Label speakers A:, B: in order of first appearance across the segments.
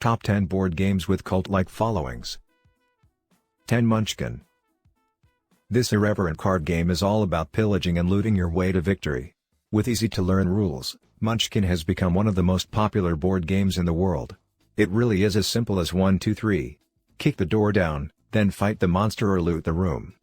A: Top 10 board games with cult-like followings. 10. Munchkin. This irreverent card game is all about pillaging and looting your way to victory. With easy-to-learn rules, Munchkin has become one of the most popular board games in the world. It really is as simple as 1 2 3. Kick the door down, then fight the monster or loot the room.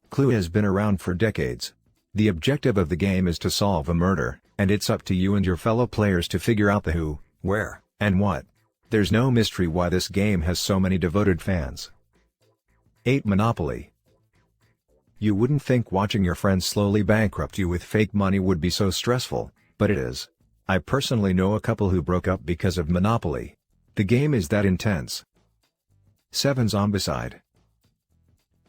A: Clue has been around for decades. The objective of the game is to solve a murder, and it's up to you and your fellow players to figure out the who, where, and what. There's no mystery why this game has so many devoted fans. 8. Monopoly. You wouldn't think watching your friends slowly bankrupt you with fake money would be so stressful, but it is. I personally know a couple who broke up because of Monopoly. The game is that intense. 7. Zombicide.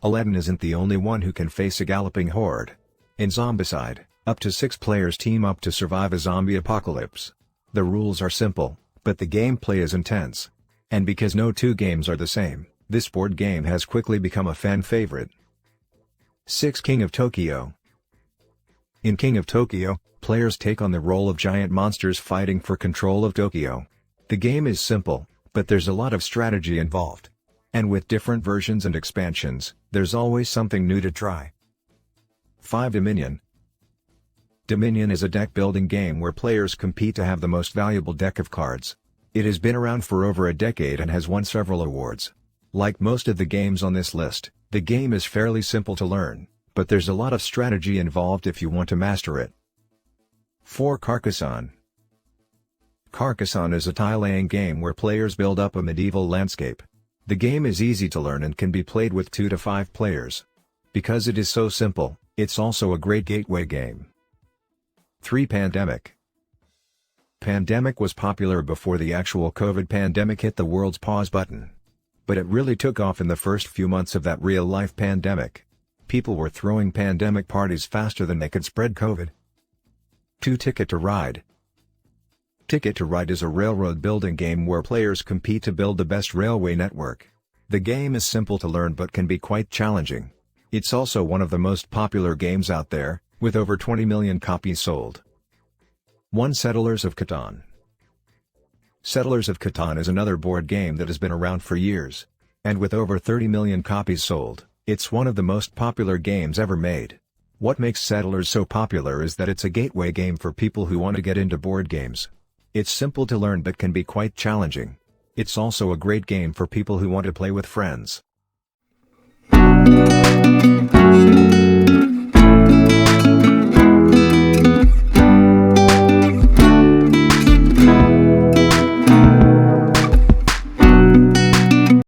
A: Aladdin isn't the only one who can face a galloping horde. In Zombicide, up to 6 players team up to survive a zombie apocalypse. The rules are simple, but the gameplay is intense. And because no two games are the same, this board game has quickly become a fan favorite. 6. King of Tokyo. In King of Tokyo, players take on the role of giant monsters fighting for control of Tokyo. The game is simple, but there's a lot of strategy involved. And with different versions and expansions, there's always something new to try. 5. Dominion. Dominion is a deck-building game where players compete to have the most valuable deck of cards. It has been around for over a decade and has won several awards. Like most of the games on this list, the game is fairly simple to learn, but there's a lot of strategy involved if you want to master it. 4. Carcassonne. Carcassonne is a tile-laying game where players build up a medieval landscape. The game is easy to learn and can be played with 2 to 5 players. Because it is so simple, it's also a great gateway game. 3. Pandemic. Pandemic was popular before the actual COVID pandemic hit the world's pause button. But it really took off in the first few months of that real-life pandemic. People were throwing pandemic parties faster than they could spread COVID. 2. Ticket to Ride. Ticket to Ride is a railroad building game where players compete to build the best railway network. The game is simple to learn but can be quite challenging. It's also one of the most popular games out there, with over 20 million copies sold. 1. Settlers of Catan. Settlers of Catan is another board game that has been around for years. And with over 30 million copies sold, it's one of the most popular games ever made. What makes Settlers so popular is that it's a gateway game for people who want to get into board games. It's simple to learn but can be quite challenging. It's also a great game for people who want to play with friends.